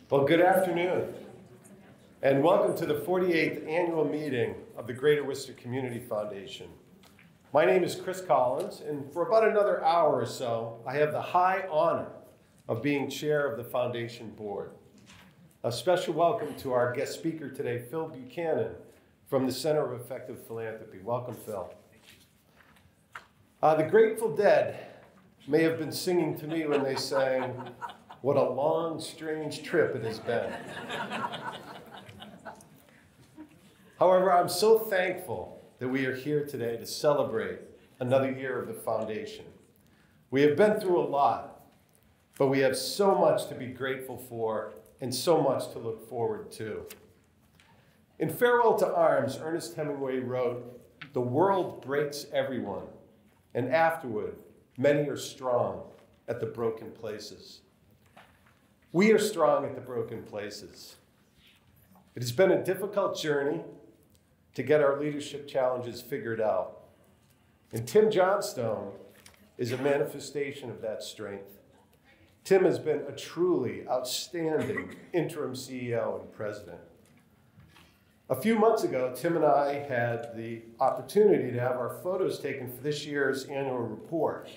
Well, good afternoon, and welcome to the 48th annual meeting of the Greater Worcester Community Foundation. My name is Chris Collins, and for about another hour or so, I have the high honor of being chair of the foundation board. A special welcome to our guest speaker today, Phil Buchanan, from the Center of Effective Philanthropy. Welcome, Phil. The Grateful Dead may have been singing to me when they sang, "What a long, strange trip it has been." However, I'm so thankful that we are here today to celebrate another year of the foundation. We have been through a lot, but we have so much to be grateful for and so much to look forward to. In Farewell to Arms, Ernest Hemingway wrote, "The world breaks everyone, and afterward, many are strong at the broken places." We are strong at the broken places. It has been a difficult journey to get our leadership challenges figured out. And Tim Johnstone is a manifestation of that strength. Tim has been a truly outstanding interim CEO and president. A few months ago, Tim and I had the opportunity to have our photos taken for this year's annual report.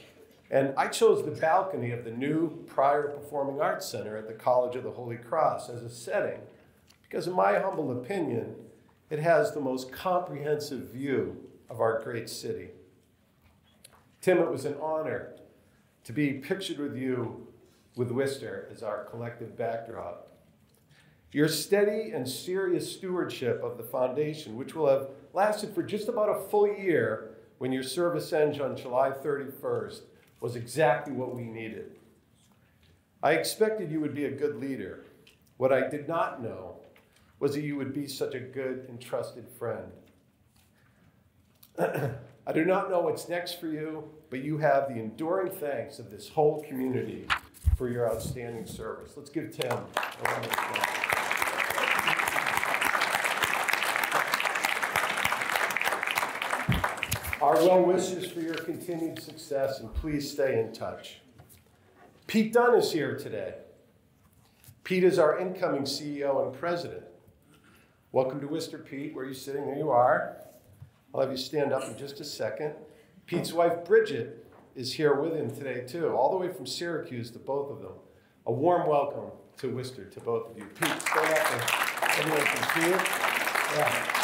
And I chose the balcony of the new Pryor Performing Arts Center at the College of the Holy Cross as a setting, because in my humble opinion, it has the most comprehensive view of our great city. Tim, it was an honor to be pictured with you with Worcester as our collective backdrop. Your steady and serious stewardship of the foundation, which will have lasted for just about a full year when your service ends on July 31st, was exactly what we needed. I expected you would be a good leader. What I did not know was that you would be such a good and trusted friend. I do not know what's next for you, but you have the enduring thanks of this whole community for your outstanding service. Let's give Tim a round of applause. Our well wishes for your continued success, and please stay in touch. Pete Dunn is here today. Pete is our incoming CEO and president. Welcome to Worcester, Pete. Where are you sitting? There you are. I'll have you stand up in just a second. Pete's wife, Bridget, is here with him today, too, all the way from Syracuse to both of them. A warm welcome to Worcester to both of you. Pete, stand up and everyone can see you. Yeah.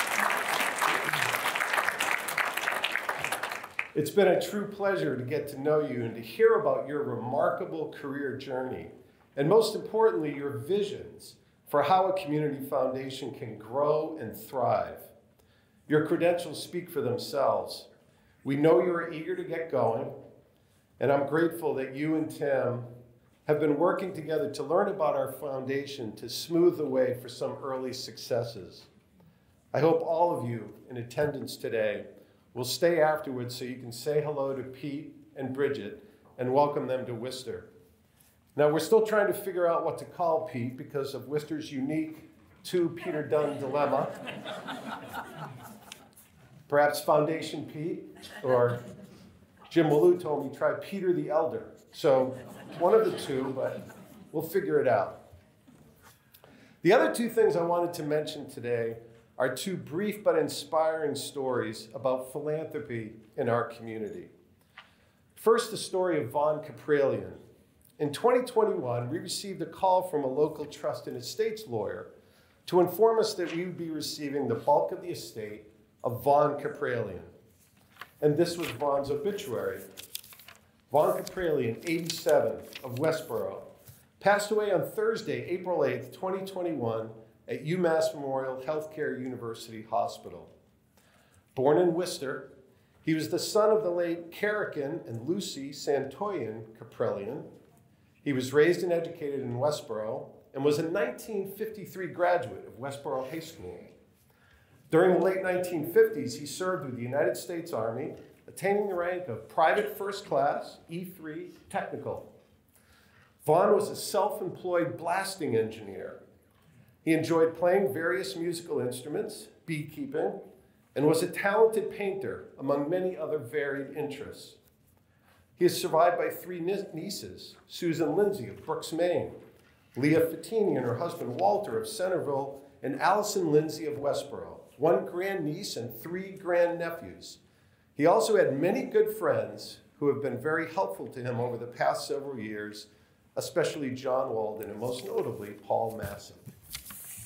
It's been a true pleasure to get to know you and to hear about your remarkable career journey, and most importantly, your visions for how a community foundation can grow and thrive. Your credentials speak for themselves. We know you're eager to get going, and I'm grateful that you and Tim have been working together to learn about our foundation to smooth the way for some early successes. I hope all of you in attendance today will stay afterwards so you can say hello to Pete and Bridget and welcome them to Worcester. Now, we're still trying to figure out what to call Pete because of Worcester's unique two Peter Dunn dilemma. Perhaps Foundation Pete, or Jim Wallou told me try Peter the Elder. So one of the two, but we'll figure it out. The other two things I wanted to mention today are two brief but inspiring stories about philanthropy in our community. First, the story of Vaughn Capralian. In 2021, we received a call from a local trust and estates lawyer to inform us that we would be receiving the bulk of the estate of Vaughn Capralian. And this was Vaughn's obituary. Vaughn Capralian, 87, of Westboro, passed away on Thursday, April 8th, 2021, at UMass Memorial Healthcare University Hospital. Born in Worcester, he was the son of the late Carrican and Lucy Santoyan Capralian. He was raised and educated in Westboro and was a 1953 graduate of Westboro High School. During the late 1950s, he served with the United States Army, attaining the rank of Private First Class, E3 Technical. Vaughn was a self-employed blasting engineer. He enjoyed playing various musical instruments, beekeeping, and was a talented painter, among many other varied interests. He is survived by three nieces, Susan Lindsay of Brooks, Maine, Leah Fattini and her husband Walter of Centerville, and Allison Lindsay of Westboro, 1 grandniece and 3 grandnephews. He also had many good friends who have been very helpful to him over the past several years, especially John Walden and most notably Paul Masson.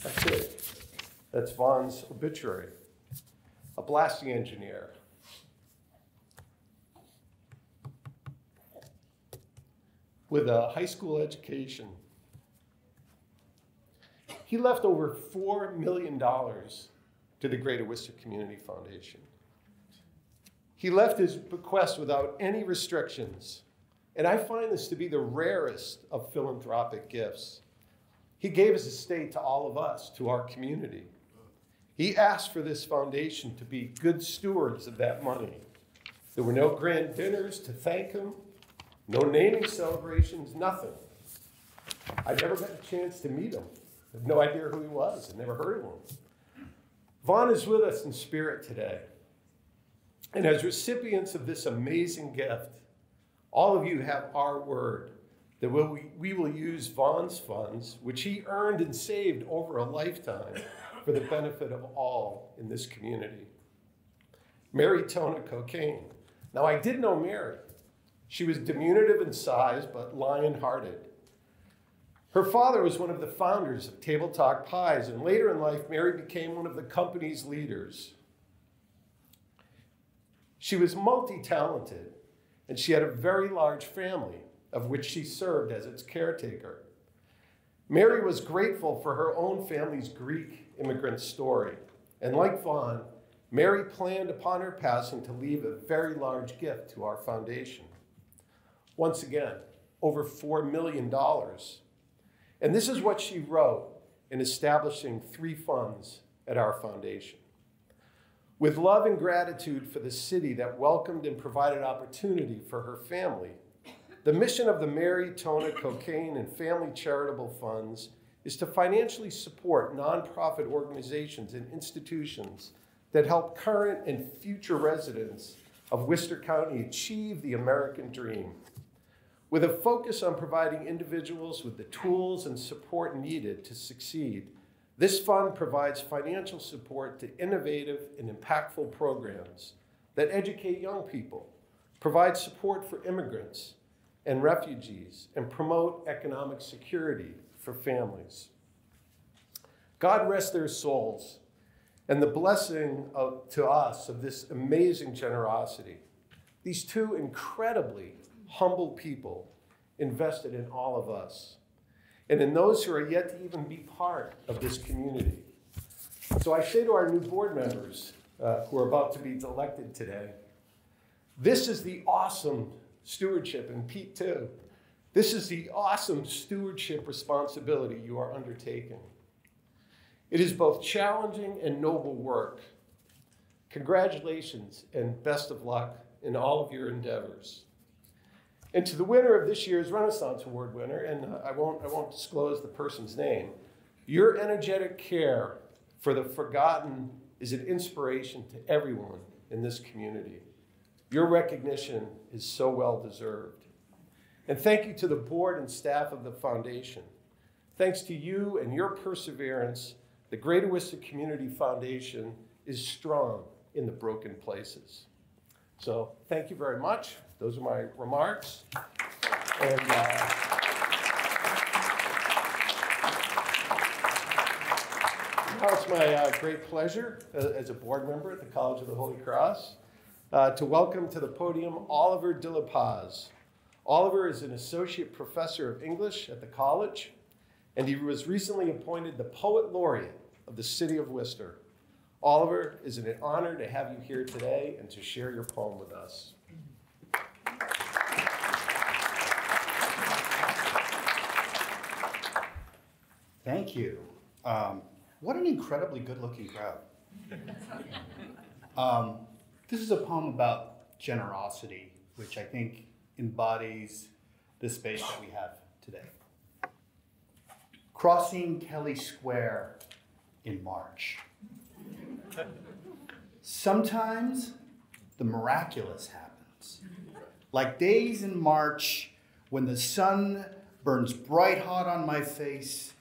That's it. That's Vaughn's obituary. A blasting engineer. With a high school education. He left over $4 million to the Greater Worcester Community Foundation. He left his bequest without any restrictions, and I find this to be the rarest of philanthropic gifts. He gave his estate to all of us, to our community. He asked for this foundation to be good stewards of that money. There were no grand dinners to thank him, no naming celebrations, nothing. I never got a chance to meet him. I have no idea who he was. I've never heard of him. Vaughn is with us in spirit today. And as recipients of this amazing gift, all of you have our word that we will use Vaughn's funds, which he earned and saved over a lifetime, for the benefit of all in this community. Mary Tona Cocaine. Now, I did know Mary. She was diminutive in size, but lion-hearted. Her father was one of the founders of Table Talk Pies, and later in life, Mary became one of the company's leaders. She was multi-talented, and she had a very large family, of which she served as its caretaker. Mary was grateful for her own family's Greek immigrant story, and like Vaughn, Mary planned upon her passing to leave a very large gift to our foundation. Once again, over $4 million. And this is what she wrote in establishing 3 funds at our foundation. With love and gratitude for the city that welcomed and provided opportunity for her family, the mission of the Mary Tona Cocaine and Family Charitable Funds is to financially support nonprofit organizations and institutions that help current and future residents of Worcester County achieve the American dream. With a focus on providing individuals with the tools and support needed to succeed, this fund provides financial support to innovative and impactful programs that educate young people, provide support for immigrants and refugees, and promote economic security for families. God rest their souls, and the blessing to us of this amazing generosity. These 2 incredibly humble people invested in all of us and in those who are yet to even be part of this community. So I say to our new board members who are about to be elected today, this is the awesome stewardship, and Pete too, this is the awesome stewardship responsibility you are undertaking. It is both challenging and noble work. Congratulations and best of luck in all of your endeavors. And to the winner of this year's Renaissance Award winner, and I won't disclose the person's name, your energetic care for the forgotten is an inspiration to everyone in this community. Your recognition is so well deserved. And thank you to the board and staff of the foundation. Thanks to you and your perseverance, the Greater Worcester Community Foundation is strong in the broken places. So thank you very much. Those are my remarks. And now it's my great pleasure as a board member at the College of the Holy Cross to welcome to the podium Oliver de la Paz. Oliver is an associate professor of English at the college, and he was recently appointed the Poet Laureate of the City of Worcester. Oliver, it's an honor to have you here today and to share your poem with us. Thank you. What an incredibly good-looking crowd. This is a poem about generosity, which I think embodies the space that we have today. Crossing Kelly Square in March. Sometimes the miraculous happens. Like days in March when the sun burns bright hot on my face,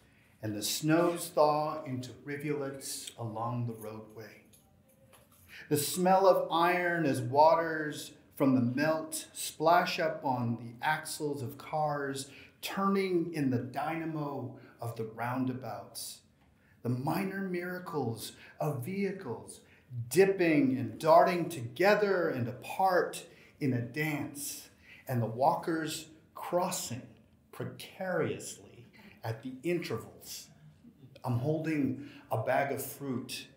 and the snows thaw into rivulets along the roadway. The smell of iron as waters from the melt splash up on the axles of cars, turning in the dynamo of the roundabouts. The minor miracles of vehicles dipping and darting together and apart in a dance, and the walkers crossing precariously at the intervals. I'm holding a bag of fruit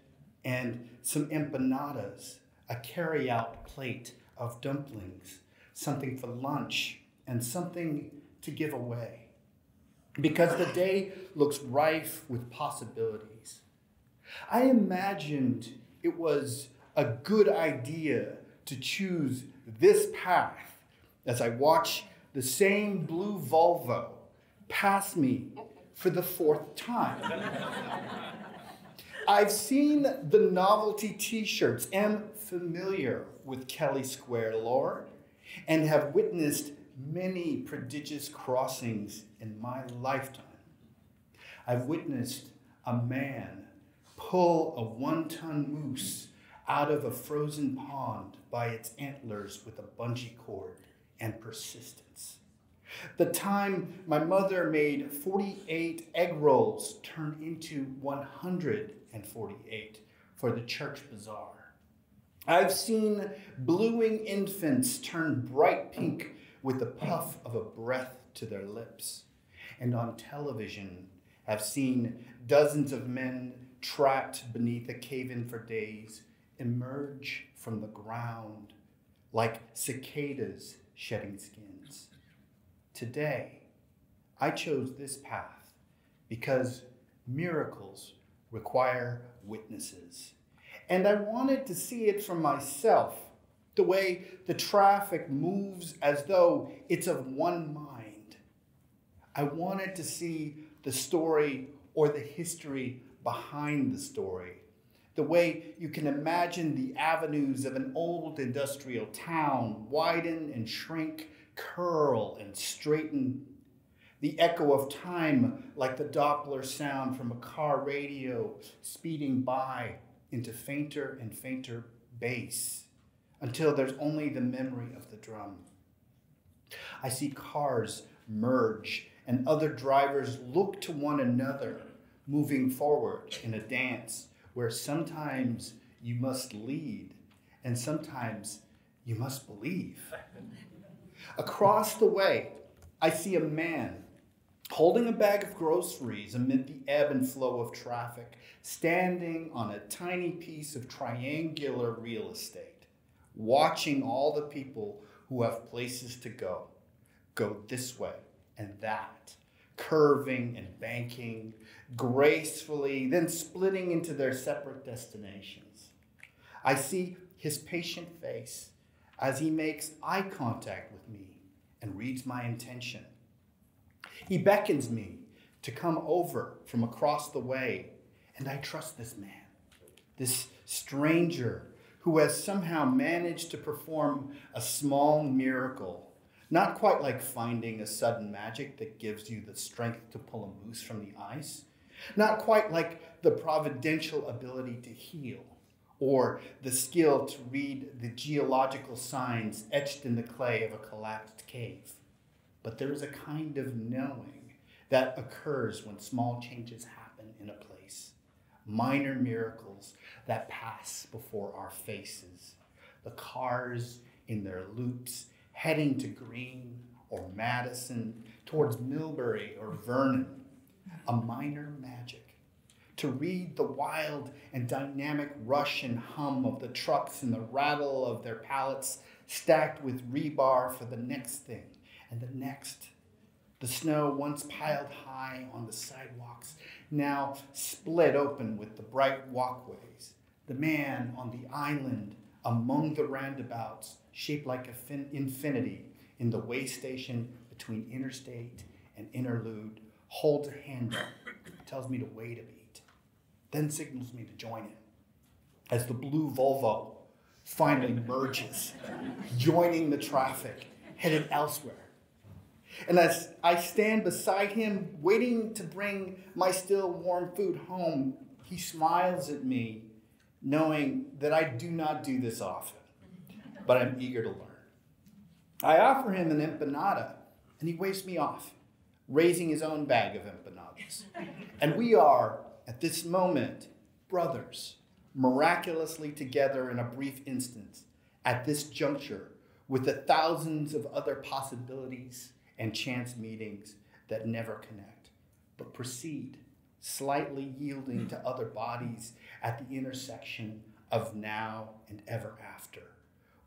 and some empanadas, a carry-out plate of dumplings, something for lunch, and something to give away. Because the day looks rife with possibilities. I imagined it was a good idea to choose this path as I watch the same blue Volvo pass me for the 4th time. I've seen the novelty t-shirts, am familiar with Kelly Square lore, and have witnessed many prodigious crossings in my lifetime. I've witnessed a man pull a 1-ton moose out of a frozen pond by its antlers with a bungee cord and persistence. The time my mother made 48 egg rolls turn into 148 for the church bazaar. I've seen bluing infants turn bright pink with the puff of a breath to their lips. And on television, I've seen dozens of men trapped beneath a cave-in for days emerge from the ground like cicadas shedding skins. Today, I chose this path because miracles require witnesses. And I wanted to see it for myself, the way the traffic moves as though it's of one mind. I wanted to see the story or the history behind the story, the way you can imagine the avenues of an old industrial town widen and shrink, curl and straighten, the echo of time like the Doppler sound from a car radio speeding by into fainter and fainter bass until there's only the memory of the drum. I see cars merge and other drivers look to one another, moving forward in a dance where sometimes you must lead and sometimes you must believe. Across the way, I see a man holding a bag of groceries amid the ebb and flow of traffic, standing on a tiny piece of triangular real estate, watching all the people who have places to go this way and that, curving and banking gracefully, then splitting into their separate destinations. I see his patient face as he makes eye contact with me and reads my intention. He beckons me to come over from across the way, and I trust this man, this stranger who has somehow managed to perform a small miracle, not quite like finding a sudden magic that gives you the strength to pull a moose from the ice, not quite like the providential ability to heal, or the skill to read the geological signs etched in the clay of a collapsed cave. But there is a kind of knowing that occurs when small changes happen in a place. Minor miracles that pass before our faces. The cars in their loops heading to Green or Madison, towards Millbury or Vernon. A minor magic. To read the wild and dynamic rush and hum of the trucks and the rattle of their pallets stacked with rebar for the next thing. And the next, the snow once piled high on the sidewalks, now split open with the bright walkways. The man on the island among the roundabouts, shaped like an infinity in the way station between Interstate and Interlude, holds a hand up, tells me to wait a beat, then signals me to join him as the blue Volvo finally merges, joining the traffic, headed elsewhere. And as I stand beside him, waiting to bring my still warm food home, he smiles at me, knowing that I do not do this often, but I'm eager to learn. I offer him an empanada, and he waves me off, raising his own bag of empanadas. And we are, at this moment, brothers, miraculously together in a brief instant, at this juncture, with the thousands of other possibilities and chance meetings that never connect, but proceed, slightly yielding to other bodies at the intersection of now and ever after,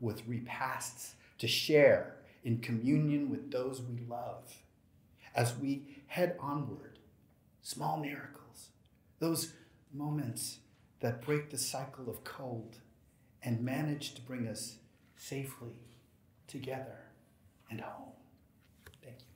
with repasts to share in communion with those we love. As we head onward, small miracles, those moments that break the cycle of cold and manage to bring us safely together and home. Thank you.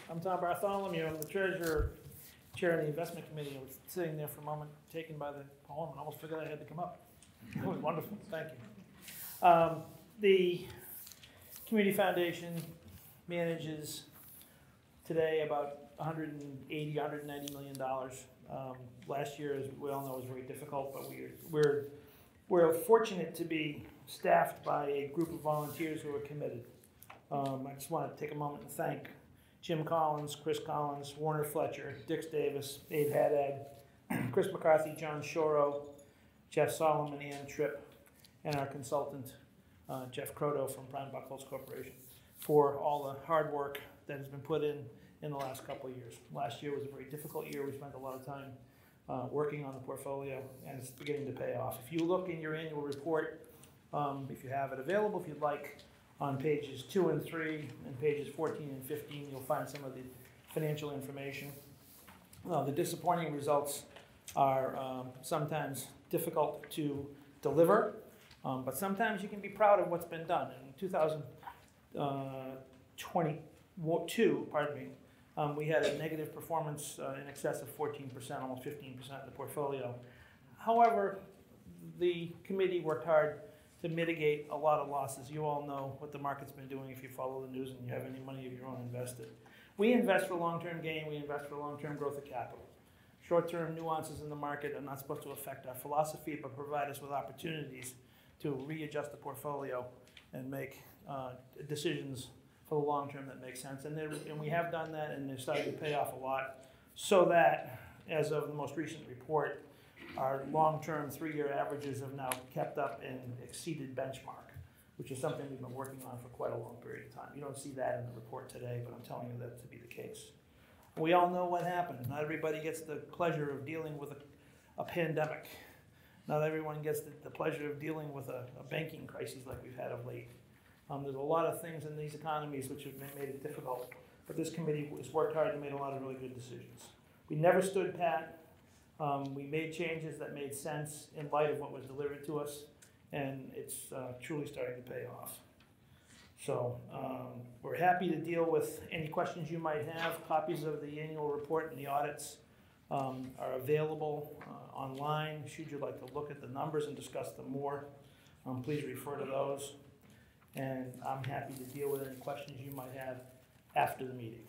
I'm Tom Bartholomew. I'm the treasurer, chair of the investment committee. I was sitting there for a moment, taken by the poem, and almost forgot I had to come up. It was wonderful. Thank you. The Community Foundation manages today about $180, $190 million. Last year, as we all know, was very difficult, but we're fortunate to be staffed by a group of volunteers who are committed. I just want to take a moment and thank Jim Collins, Chris Collins, Warner Fletcher, Dix Davis, Abe Haddad, Chris McCarthy, John Shoro, Jeff Solomon, Ann Tripp, and our consultant, Jeff Croto from Brown Buckles Corporation, for all the hard work that has been put in the last couple of years. Last year was a very difficult year. We spent a lot of time working on the portfolio, and it's beginning to pay off. If you look in your annual report, if you have it available, if you'd like, on pages 2 and 3 and pages 14 and 15, you'll find some of the financial information. The disappointing results are sometimes difficult to deliver, but sometimes you can be proud of what's been done. In 2022, we had a negative performance in excess of 14%, almost 15% of the portfolio. However, the committee worked hard to mitigate a lot of losses. You all know what the market's been doing if you follow the news and you have any money of your own invested. We invest for long-term gain. We invest for long-term growth of capital. Short-term nuances in the market are not supposed to affect our philosophy, but provide us with opportunities to readjust the portfolio and make decisions for the long term that make sense. And we have done that, and they're starting to pay off a lot, so that, as of the most recent report, our long-term 3-year averages have now kept up and exceeded benchmark, which is something we've been working on for quite a long period of time. You don't see that in the report today, but I'm telling you that to be the case. We all know what happened. Not everybody gets the pleasure of dealing with a pandemic. Not everyone gets the pleasure of dealing with a banking crisis like we've had of late. There's a lot of things in these economies which have made it difficult, but this committee has worked hard and made a lot of really good decisions. We never stood pat. We made changes that made sense in light of what was delivered to us, and it's truly starting to pay off. So we're happy to deal with any questions you might have. Copies of the annual report and the audits are available online. Should you like to look at the numbers and discuss them more, please refer to those. And I'm happy to deal with any questions you might have after the meeting.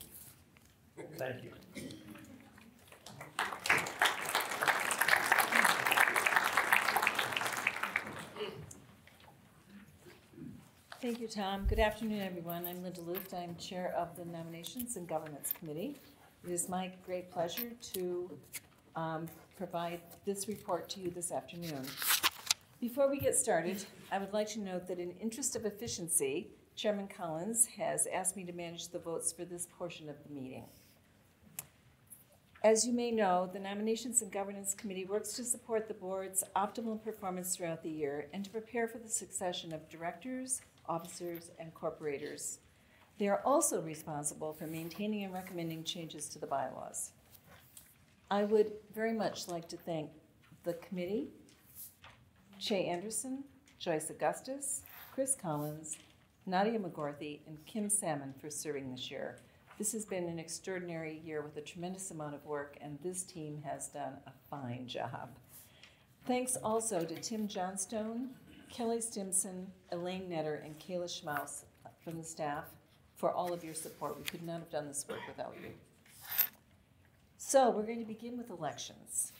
Thank you. Thank you, Tom. Good afternoon, everyone. I'm Linda Luft. I'm chair of the Nominations and Governance Committee. It is my great pleasure to provide this report to you this afternoon. Before we get started, I would like to note that in interest of efficiency, Chairman Collins has asked me to manage the votes for this portion of the meeting. As you may know, the Nominations and Governance Committee works to support the board's optimal performance throughout the year and to prepare for the succession of directors, officers, and corporators. They are also responsible for maintaining and recommending changes to the bylaws. I would very much like to thank the committee, Che Anderson, Joyce Augustus, Chris Collins, Nadia McGorthy, and Kim Salmon for serving this year. This has been an extraordinary year with a tremendous amount of work, and this team has done a fine job. Thanks also to Tim Johnstone, Kelly Stimson, Elaine Netter, and Kayla Schmaus from the staff for all of your support. We could not have done this work without you. So we're going to begin with elections.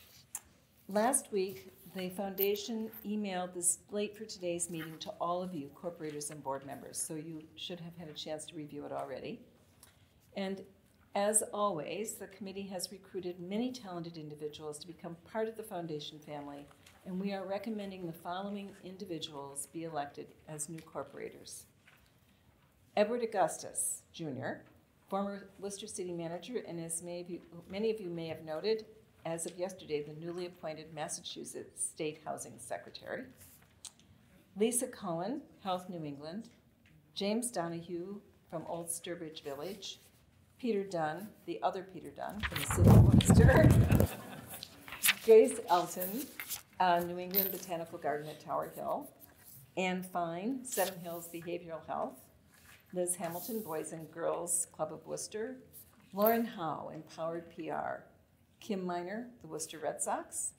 Last week, the foundation emailed the slate for today's meeting to all of you, corporators and board members, so you should have had a chance to review it already. And as always, the committee has recruited many talented individuals to become part of the foundation family, and we are recommending the following individuals be elected as new corporators. Edward Augustus, Jr., former Worcester City Manager, and as many of you may have noted, as of yesterday, the newly appointed Massachusetts State Housing Secretary. Lisa Cohen, Health New England. James Donahue from Old Sturbridge Village. Peter Dunn, the other Peter Dunn from the city of Worcester. Grace Elton, New England Botanical Garden at Tower Hill. Ann Fine, Seven Hills Behavioral Health. Liz Hamilton, Boys and Girls Club of Worcester. Lauren Howe, Empowered PR. Kim Miner, the Worcester Red Sox.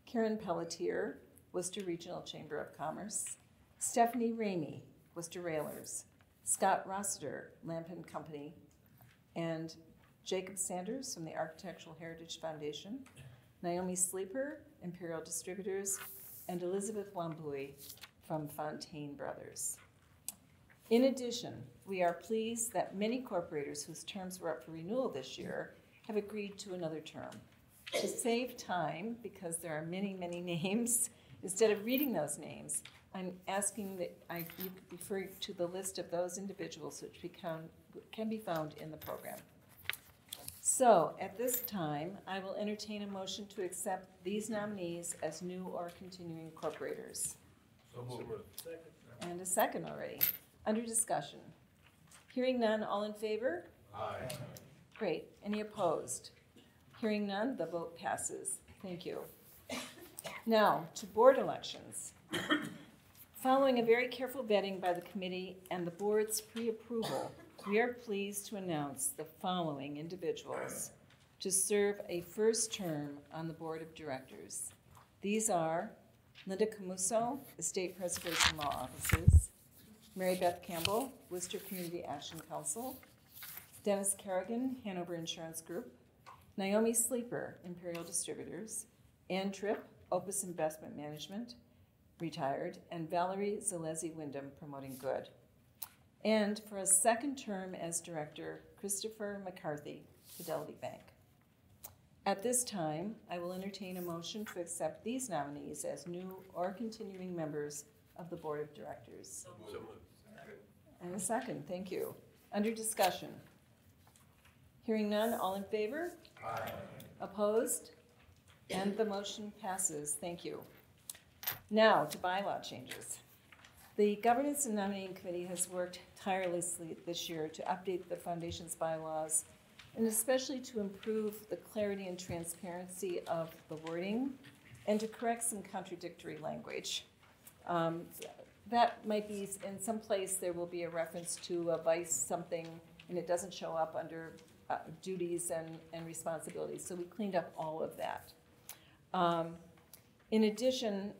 Karen Pelletier, Worcester Regional Chamber of Commerce. Stephanie Ramey, Worcester Railers. Scott Rossiter, Lamp & Company. And Jacob Sanders from the Architectural Heritage Foundation. Naomi Sleeper, Imperial Distributors. And Elizabeth Wambui from Fontaine Brothers. In addition, we are pleased that many corporators whose terms were up for renewal this year have agreed to another term. To save time, because there are many, many names, instead of reading those names, I'm asking that you refer to the list of those individuals which can be found in the program. So at this time, I will entertain a motion to accept these nominees as new or continuing corporators. So moved. And a second already. Under discussion. Hearing none, all in favor? Aye. Great. Any opposed? Hearing none, the vote passes. Thank you. Now, to board elections. Following a very careful vetting by the committee and the board's pre-approval, we are pleased to announce the following individuals to serve a first term on the board of directors. These are Linda Camuso, Estate Preservation Law Offices, Mary Beth Campbell, Worcester Community Action Council, Dennis Kerrigan, Hanover Insurance Group, Naomi Sleeper, Imperial Distributors, Ann Tripp, Opus Investment Management, retired, and Valerie Zalezi Wyndham, Promoting Good. And for a second term as director, Christopher McCarthy, Fidelity Bank. At this time, I will entertain a motion to accept these nominees as new or continuing members of the Board of Directors. So moved. And a second, thank you. Under discussion. Hearing none, all in favor? Aye. Opposed? And the motion passes, thank you. Now to bylaw changes. The Governance and Nominating Committee has worked tirelessly this year to update the Foundation's bylaws, and especially to improve the clarity and transparency of the wording and to correct some contradictory language. That might be, in some place there will be a reference to a vice something and it doesn't show up under duties and responsibilities. So we cleaned up all of that. In addition,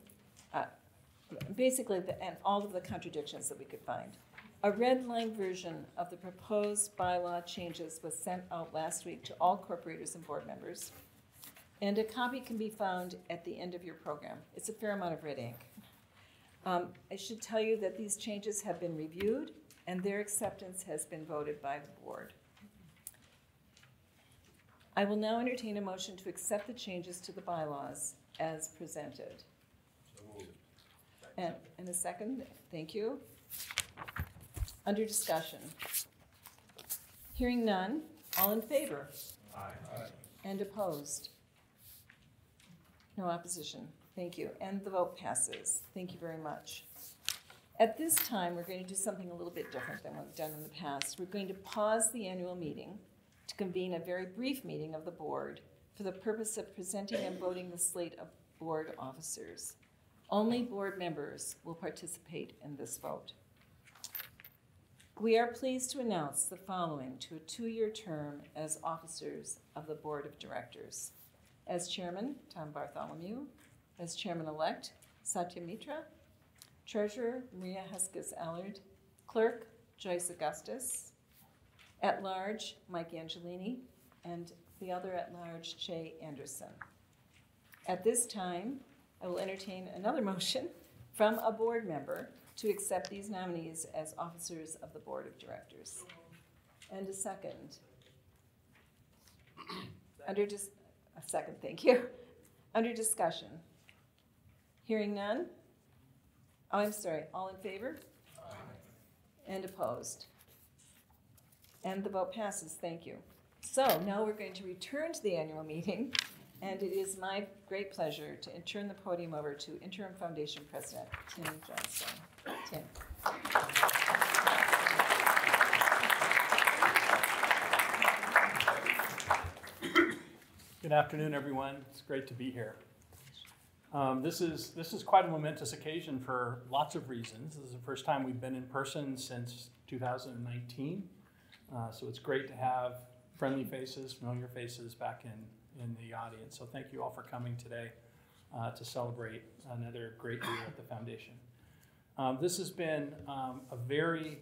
basically, and all of the contradictions that we could find. A red line version of the proposed bylaw changes was sent out last week to all corporators and board members. And a copy can be found at the end of your program. It's a fair amount of red ink. I should tell you that these changes have been reviewed and their acceptance has been voted by the board. I will now entertain a motion to accept the changes to the bylaws as presented. So moved. And a second, thank you. Under discussion. Hearing none, all in favor? Aye. Aye. And opposed? No opposition. Thank you. And the vote passes. Thank you very much. At this time, we're going to do something a little bit different than we've done in the past. We're going to pause the annual meeting to convene a very brief meeting of the board for the purpose of presenting and voting the slate of board officers. Only board members will participate in this vote. We are pleased to announce the following to a 2-year term as officers of the Board of Directors. As Chairman, Tom Bartholomew. As Chairman-elect, Satya Mitra. Treasurer, Maria Heskes-Allard. Clerk, Joyce Augustus. At-large, Mike Angelini. And the other at-large, Shay Anderson. At this time, I will entertain another motion from a board member to accept these nominees as officers of the Board of Directors. And a second. A second, thank you. Under discussion. Hearing none? Oh, I'm sorry, all in favor? Aye. And opposed? And the vote passes, thank you. So now we're going to return to the annual meeting, and it is my great pleasure to turn the podium over to Interim Foundation President, Tim Johnstone. Tim. Good afternoon, everyone. It's great to be here. This is quite a momentous occasion for lots of reasons. This is the first time we've been in person since 2019, so it's great to have friendly faces, familiar faces back in the audience. So thank you all for coming today to celebrate another great year at the foundation. This has been a very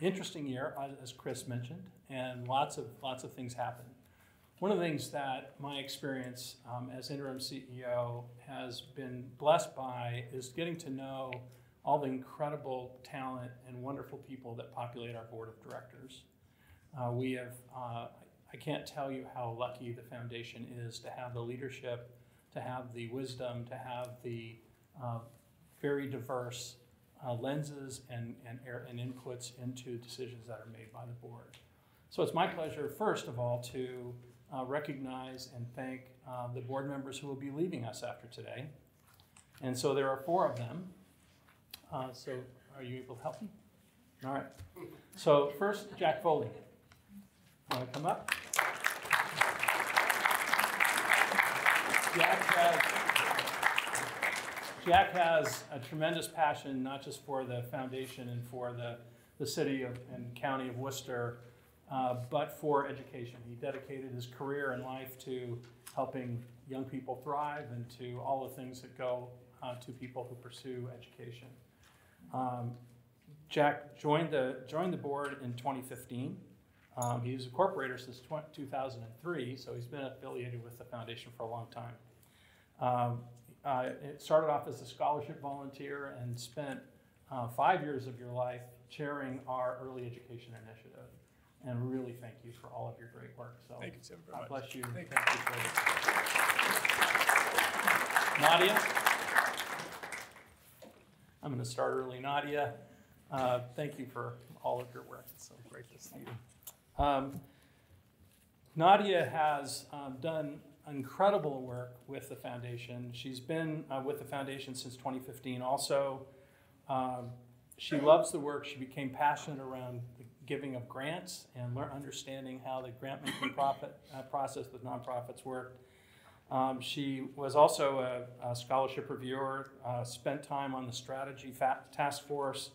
interesting year, as Chris mentioned, and lots of things happened. One of the things that my experience as interim CEO has been blessed by is getting to know all the incredible talent and wonderful people that populate our board of directors. I can't tell you how lucky the foundation is to have the leadership, to have the wisdom, to have the very diverse lenses and inputs into decisions that are made by the board. So it's my pleasure, first of all, to recognize and thank the board members who will be leaving us after today. And so there are 4 of them. So are you able to help me? All right. So first, Jack Foley. Want to come up? Jack has a tremendous passion, not just for the foundation and for the city and county of Worcester, but for education. He dedicated his career and life to helping young people thrive and to all the things that go to people who pursue education. Jack joined the board in 2015. He was a corporator since 2003, so he's been affiliated with the foundation for a long time. It started off as a scholarship volunteer and spent 5 years of your life chairing our early education initiative. And really thank you for all of your great work. So thank you, Tim, very much. God bless you. Thank you Nadia. I'm going to start early. Nadia, thank you for all of your work. It's so great to see you. Nadia has done incredible work with the foundation. She's been with the foundation since 2015. Also, she loves the work. She became passionate around the giving of grants and understanding how the grant-making process with nonprofits worked. She was also a scholarship reviewer, spent time on the strategy task force,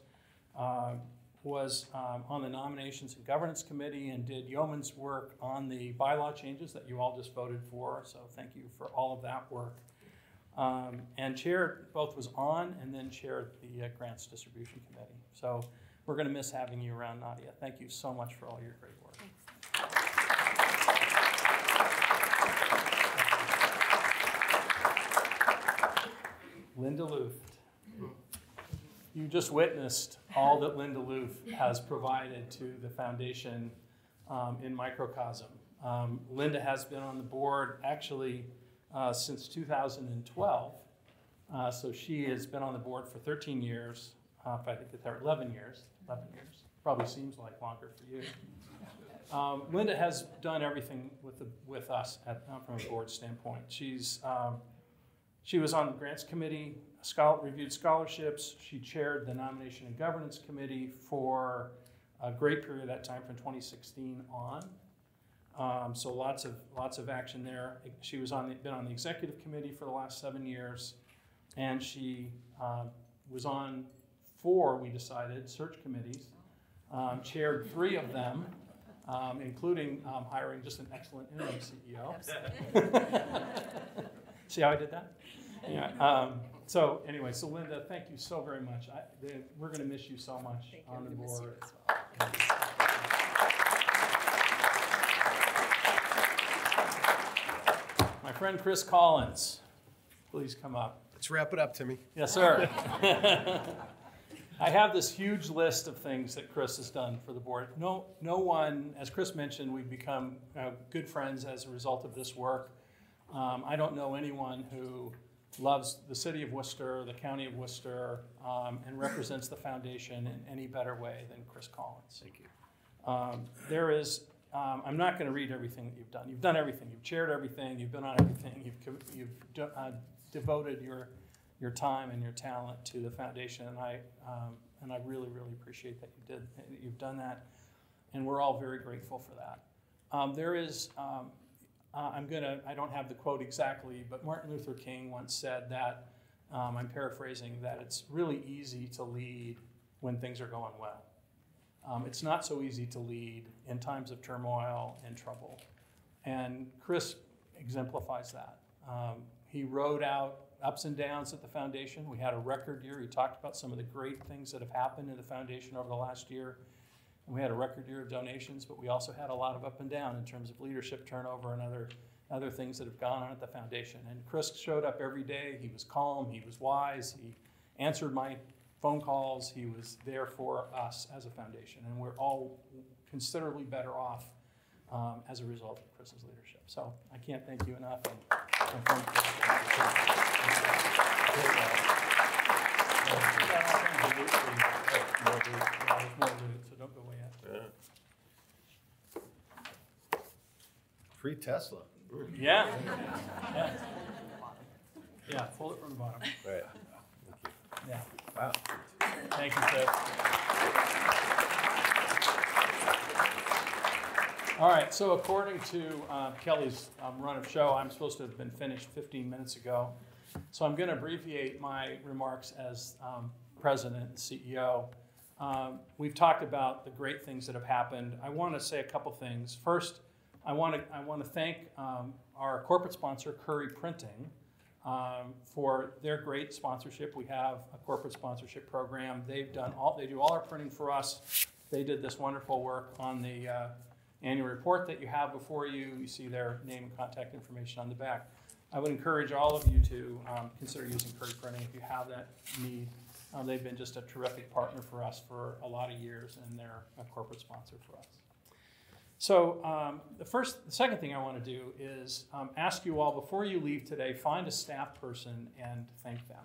was on the nominations and governance committee, and did yeoman's work on the bylaw changes that you all just voted for. So thank you for all of that work. And chaired, both was on and then chaired the grants distribution committee. So we're going to miss having you around, Nadia. Thank you so much for all your great work. Linda Luft. You just witnessed all that Linda Luft has provided to the foundation in microcosm. Linda has been on the board actually since 2012. So she has been on the board for 13 years. I think it's 11 years. 11 years. Probably seems like longer for you. Linda has done everything with us from a board standpoint. She was on the grants committee, reviewed scholarships. She chaired the nomination and governance committee for a great period of that time from 2016 on. So lots of action there. She was been on the executive committee for the last 7 years, and she was on 4, we decided, search committees chaired 3 of them, including hiring just an excellent interim CEO. See how I did that? Yeah. So anyway, so Linda, thank you so very much. We're going to miss you so much on the board. My friend Chris Collins, please come up. Let's wrap it up, Timmy. Yes, sir. I have this huge list of things that Chris has done for the board. No one, as Chris mentioned, we've become good friends as a result of this work. I don't know anyone who loves the city of Worcester, the county of Worcester, and represents the foundation in any better way than Chris Collins. Thank you. I'm not going to read everything that you've done. You've done everything. You've chaired everything. You've been on everything. You've devoted your time and your talent to the foundation, and I really, really appreciate that you've done that, and we're all very grateful for that. I don't have the quote exactly, but Martin Luther King once said that, I'm paraphrasing, that it's really easy to lead when things are going well. It's not so easy to lead in times of turmoil and trouble. And Chris exemplifies that. He rode out ups and downs at the foundation. We had a record year. He talked about some of the great things that have happened in the foundation over the last year. And we had a record year of donations, but we also had a lot of up and down in terms of leadership turnover and other things that have gone on at the foundation. And Chris showed up every day. He was calm. He was wise. He answered my phone calls. He was there for us as a foundation. And we're all considerably better off as a result of Chris's leadership. So I can't thank you enough. And thank so don't go away yet. Free Tesla. Yeah. Yeah, pull it from the bottom. Right. Yeah. Wow. Thank you, Seth. All right, so according to Kelly's run of show, I'm supposed to have been finished 15 minutes ago. So I'm going to abbreviate my remarks as president and CEO. We've talked about the great things that have happened. I want to say a couple things. First, I want to thank our corporate sponsor, Curry Printing, for their great sponsorship. We have a corporate sponsorship program. They do all our printing for us. They did this wonderful work on the annual report that you have before you. You see their name and contact information on the back. I would encourage all of you to consider using Curry Printing if you have that need. They've been just a terrific partner for us for a lot of years, and they're a corporate sponsor for us. So the second thing I want to do is ask you all, before you leave today, find a staff person and thank them.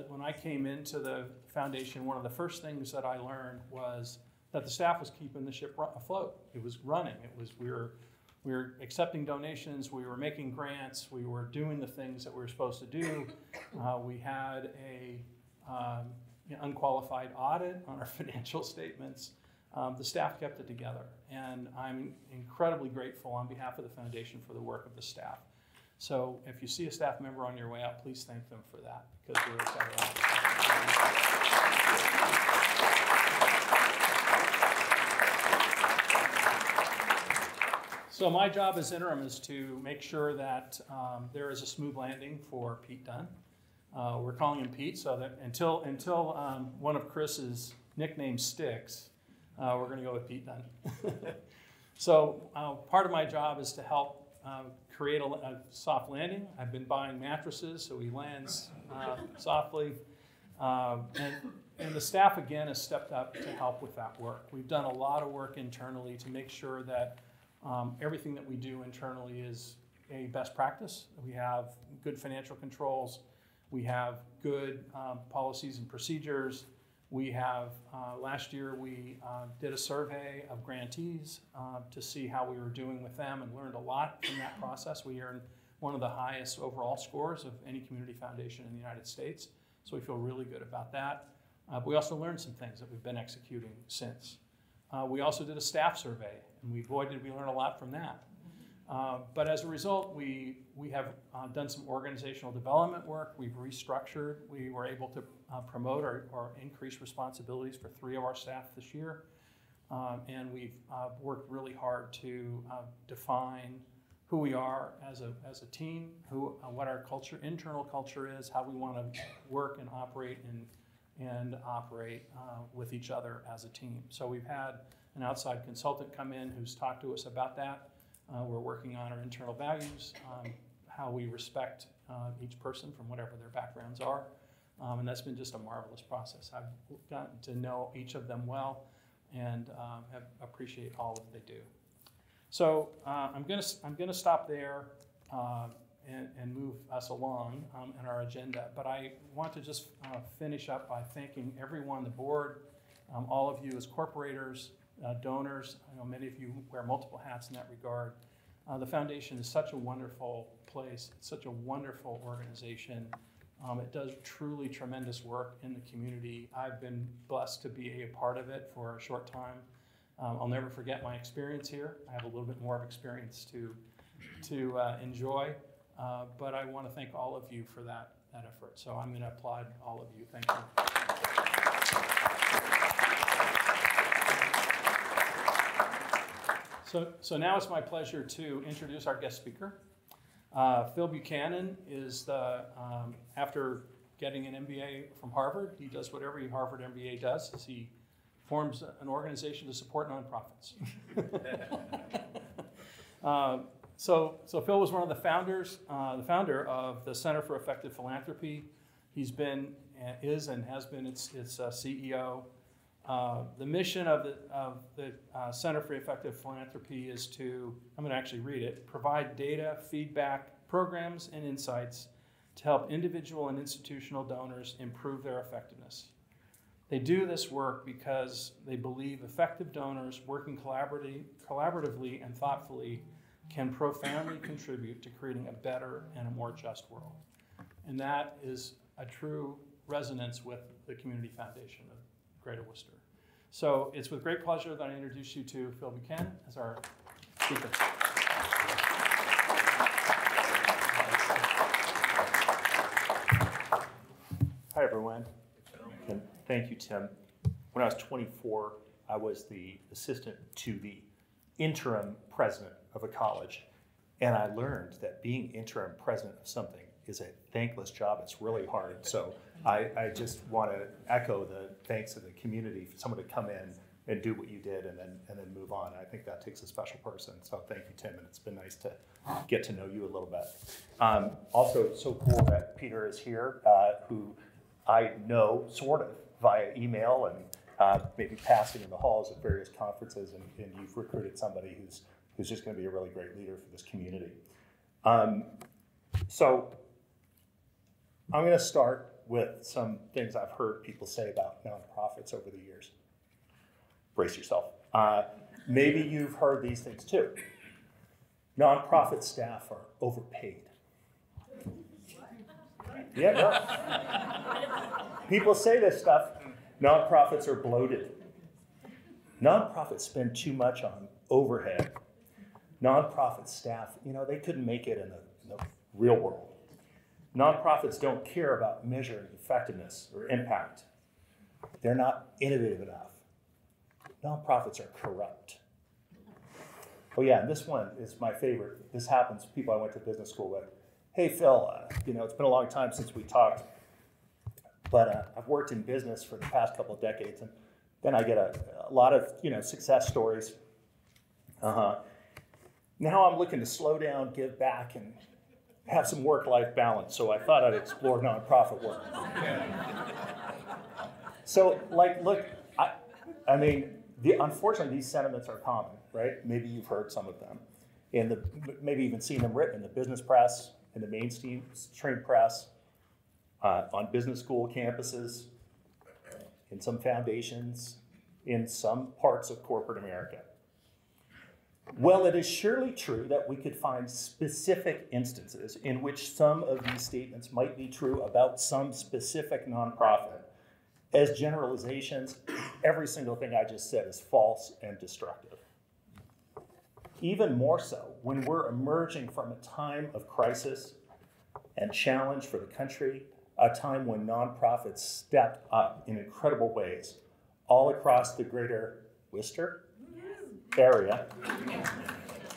When I came into the foundation, one of the first things that I learned was that the staff was keeping the ship afloat. It was running. We were accepting donations. We were making grants. We were doing the things that we were supposed to do. We had a unqualified audit on our financial statements. The staff kept it together, and I'm incredibly grateful on behalf of the foundation for the work of the staff. So if you see a staff member on your way out, please thank them for that, because we're better off. So my job as interim is to make sure that there is a smooth landing for Pete Dunn. We're calling him Pete, so that until one of Chris's nicknames sticks, we're going to go with Pete Dunn. So part of my job is to help create a soft landing. I've been buying mattresses so he lands softly. And the staff, again, has stepped up to help with that work. We've done a lot of work internally to make sure that everything that we do internally is a best practice. We have good financial controls. We have good policies and procedures. We have, last year we did a survey of grantees to see how we were doing with them, and learned a lot from that process. We earned one of the highest overall scores of any community foundation in the United States, so we feel really good about that. We also learned some things that we've been executing since. We also did a staff survey, and boy, did we learn a lot from that. But as a result, we have done some organizational development work. We've restructured. We were able to promote or increase responsibilities for 3 of our staff this year. And we've worked really hard to define who we are as a team, what our internal culture is, how we want to work and operate with each other as a team. So we've had an outside consultant come in who's talked to us about that. We're working on our internal values, how we respect each person from whatever their backgrounds are. And that's been just a marvelous process. I've gotten to know each of them well and appreciate all that they do. So I'm gonna stop there and move us along in our agenda. But I want to just finish up by thanking everyone, the board, all of you as corporators, donors. I know many of you wear multiple hats in that regard. The foundation is such a wonderful place. It's such a wonderful organization. It does truly tremendous work in the community. I've been blessed to be a part of it for a short time. I'll never forget my experience here. I have a little bit more of experience to enjoy, but I want to thank all of you for that effort. So I'm going to applaud all of you. Thank you. So now it's my pleasure to introduce our guest speaker. Phil Buchanan is after getting an MBA from Harvard, he does what every Harvard MBA does, is he forms an organization to support nonprofits. So Phil was one of the the founder of the Center for Effective Philanthropy. He's been, is and has been its CEO. The mission of the Center for Effective Philanthropy is to, I'm going to actually read it, provide data, feedback, programs, and insights to help individual and institutional donors improve their effectiveness. They do this work because they believe effective donors working collaboratively and thoughtfully can profoundly contribute to creating a better and a more just world. And that is a true resonance with the Community Foundation of Greater Worcester. So it's with great pleasure that I introduce you to Phil Buchanan as our speaker. Hi, everyone. And thank you, Tim. When I was 24, I was the assistant to the interim president of a college. And I learned that being interim president of something is a thankless job. It's really hard. So I just want to echo the thanks of the community for someone to come in and do what you did and then move on. I think that takes a special person. So thank you, Tim, and it's been nice to get to know you a little bit. Also, so cool that Peter is here, who I know sort of via email and maybe passing in the halls at various conferences, and you've recruited somebody who's just going to be a really great leader for this community. So I'm going to start with some things I've heard people say about nonprofits over the years. Brace yourself. Maybe you've heard these things too. Nonprofit staff are overpaid. Yeah, no. People say this stuff. Nonprofits are bloated. Nonprofits spend too much on overhead. Nonprofit staff, they couldn't make it in the real world. Nonprofits don't care about measuring effectiveness or impact. They're not innovative enough. Nonprofits are corrupt. Oh yeah, and this one is my favorite. This happens to people I went to business school with. Hey Phil, it's been a long time since we talked, but I've worked in business for the past couple of decades, and then I get a lot of success stories. Now I'm looking to slow down, give back, and have some work-life balance, so I thought I'd explore nonprofit work. So, look, unfortunately, these sentiments are common, right? Maybe you've heard some of them, and maybe even seen them written in the business press, in the mainstream press, on business school campuses, in some foundations, in some parts of corporate America. Well, it is surely true that we could find specific instances in which some of these statements might be true about some specific nonprofit. As generalizations, every single thing I just said is false and destructive. even more so when we're emerging from a time of crisis and challenge for the country, a time when nonprofits stepped up in incredible ways all across the greater Worcester area,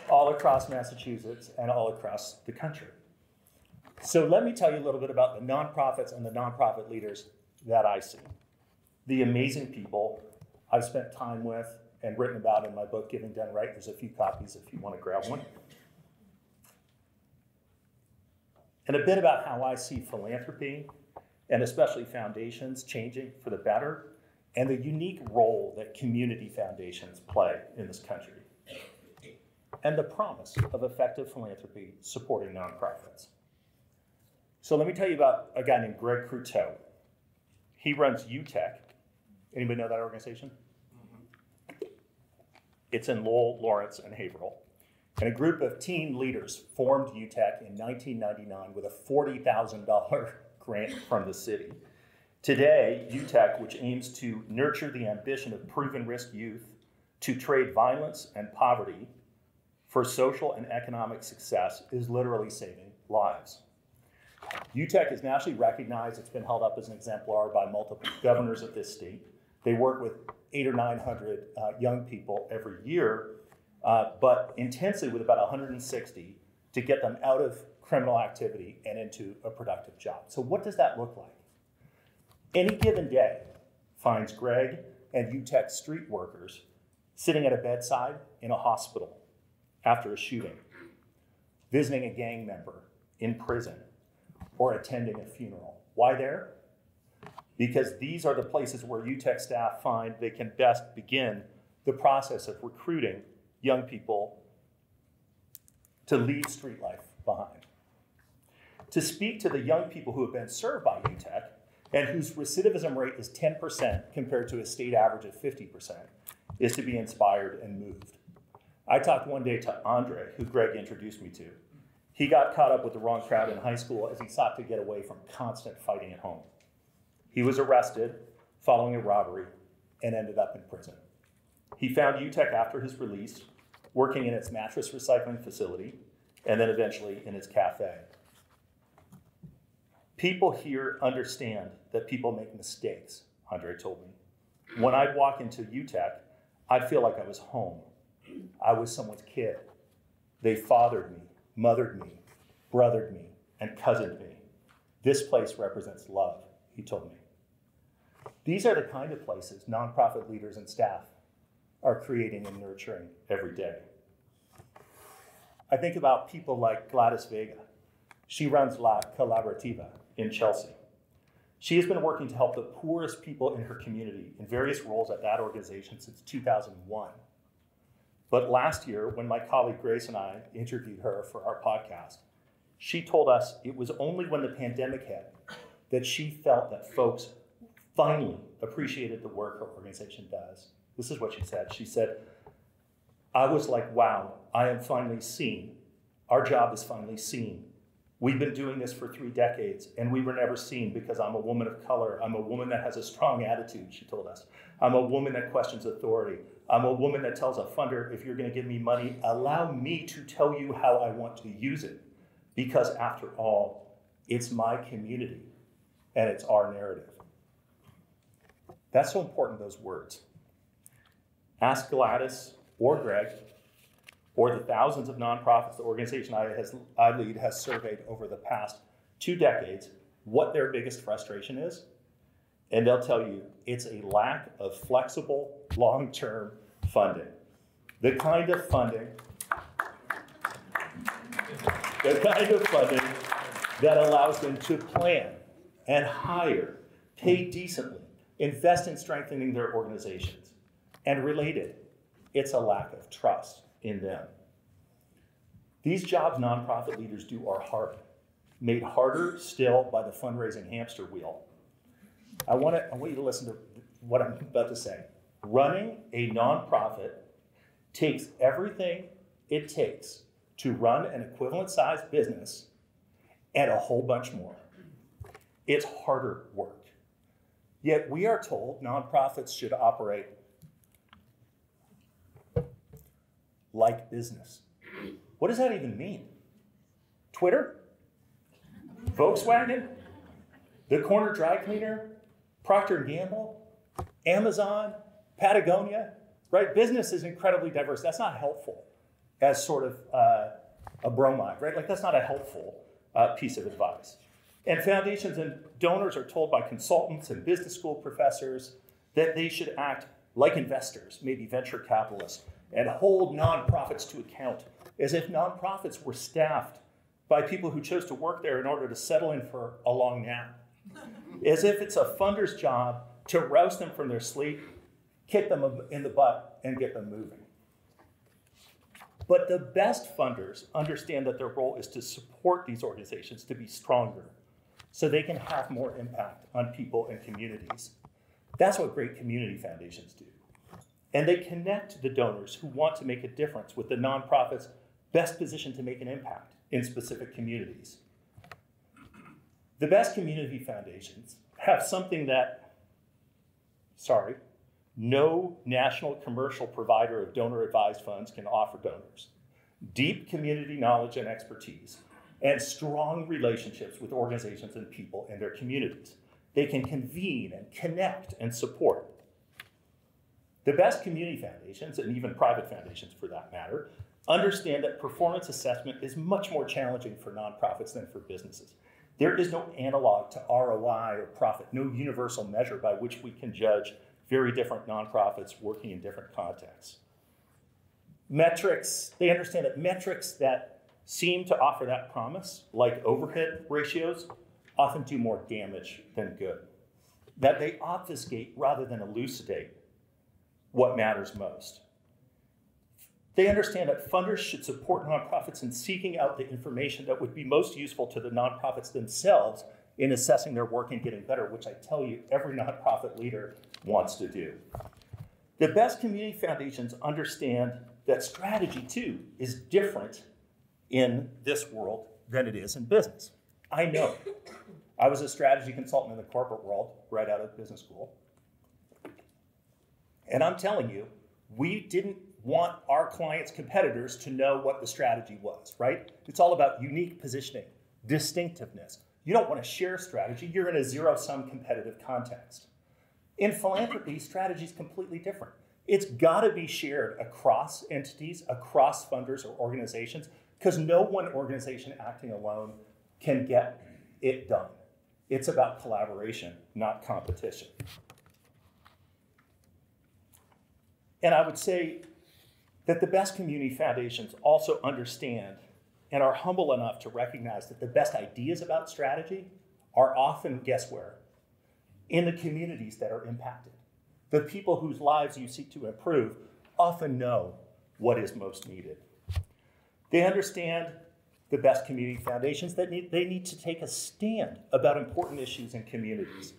all across Massachusetts, and all across the country. So let me tell you a little bit about the nonprofits and the nonprofit leaders that I see. The amazing people I've spent time with and written about in my book, Giving Done Right. There's a few copies if you want to grab one. And a bit about how I see philanthropy, and especially foundations, changing for the better, and the unique role that community foundations play in this country, and the promise of effective philanthropy supporting nonprofits. So let me tell you about a guy named Greg Cruteau. He runs UTEC. Anybody know that organization? It's in Lowell, Lawrence, and Haverhill. And a group of teen leaders formed UTEC in 1999 with a $40,000 grant from the city. Today, UTEC, which aims to nurture the ambition of proven risk youth to trade violence and poverty for social and economic success, is literally saving lives. UTEC is nationally recognized. It's been held up as an exemplar by multiple governors of this state. They work with 800 or 900 young people every year, but intensely with about 160 to get them out of criminal activity and into a productive job. So what does that look like? Any given day finds Greg and UTEC street workers sitting at a bedside in a hospital after a shooting, visiting a gang member in prison, or attending a funeral. Why there? Because these are the places where UTEC staff find they can best begin the process of recruiting young people to leave street life behind. To speak to the young people who have been served by UTEC and whose recidivism rate is 10% compared to a state average of 50%, is to be inspired and moved. I talked one day to Andre, who Greg introduced me to. He got caught up with the wrong crowd in high school as he sought to get away from constant fighting at home. He was arrested following a robbery and ended up in prison. He found UTEC after his release, working in its mattress recycling facility, and then eventually in its cafe. People here understand that people make mistakes, Andre told me. When I'd walk into UTEC, I'd feel like I was home. I was someone's kid. They fathered me, mothered me, brothered me, and cousined me. This place represents love, he told me. These are the kind of places nonprofit leaders and staff are creating and nurturing every day. I think about people like Gladys Vega. She runs La Colaborativa in Chelsea. She has been working to help the poorest people in her community in various roles at that organization since 2001. But last year, when my colleague Grace and I interviewed her for our podcast, she told us it was only when the pandemic hit that she felt that folks finally appreciated the work her organization does. This is what she said. She said, I was like, wow, I am finally seen. Our job is finally seen. We've been doing this for 3 decades, and we were never seen because I'm a woman of color. I'm a woman that has a strong attitude, she told us. I'm a woman that questions authority. I'm a woman that tells a funder, if you're going to give me money, allow me to tell you how I want to use it. Because after all, it's my community, and it's our narrative. That's so important, those words. Ask Gladys or Greg, or the thousands of nonprofits the organization I lead has surveyed over the past 2 decades, what their biggest frustration is, and they'll tell you it's a lack of flexible, long-term funding. The kind of funding that allows them to plan and hire, pay decently, invest in strengthening their organizations. And related, it's a lack of trust in them. These jobs nonprofit leaders do are hard, made harder still by the fundraising hamster wheel. I want you to listen to what I'm about to say. Running a nonprofit takes everything it takes to run an equivalent-sized business and a whole bunch more. It's harder work. Yet we are told nonprofits should operate like business. What does that even mean? Twitter? Volkswagen? The corner dry cleaner? Procter & Gamble? Amazon? Patagonia? Right? Business is incredibly diverse. That's not helpful as sort of a bromide, right? Like that's not a helpful piece of advice. And foundations and donors are told by consultants and business school professors that they should act like investors, maybe venture capitalists, and hold nonprofits to account as if nonprofits were staffed by people who chose to work there in order to settle in for a long nap. As if it's a funder's job to rouse them from their sleep, kick them in the butt, and get them moving. But the best funders understand that their role is to support these organizations to be stronger so they can have more impact on people and communities. That's what great community foundations do. And they connect the donors who want to make a difference with the nonprofits best positioned to make an impact in specific communities. The best community foundations have something that, no national commercial provider of donor-advised funds can offer donors: deep community knowledge and expertise, and strong relationships with organizations and people in their communities. They can convene and connect and support. The best community foundations, and even private foundations for that matter, understand that performance assessment is much more challenging for nonprofits than for businesses. There is no analog to ROI or profit, no universal measure by which we can judge very different nonprofits working in different contexts. Metrics, they understand that metrics that seem to offer that promise, like overhead ratios, often do more damage than good. That they obfuscate rather than elucidate what matters most. They understand that funders should support nonprofits in seeking out the information that would be most useful to the nonprofits themselves in assessing their work and getting better, which I tell you every nonprofit leader wants to do. The best community foundations understand that strategy, too, is different in this world than it is in business. I know. I was a strategy consultant in the corporate world right out of business school. And I'm telling you, we didn't want our clients' competitors to know what the strategy was, right? It's all about unique positioning, distinctiveness. You don't want to share strategy. You're in a zero-sum competitive context. In philanthropy, strategy is completely different. It's got to be shared across entities, across funders or organizations, because no one organization acting alone can get it done. It's about collaboration, not competition. And I would say that the best community foundations also understand and are humble enough to recognize that the best ideas about strategy are often, guess where? In the communities that are impacted. The people whose lives you seek to improve often know what is most needed. They understand, the best community foundations, that they need to take a stand about important issues in communities.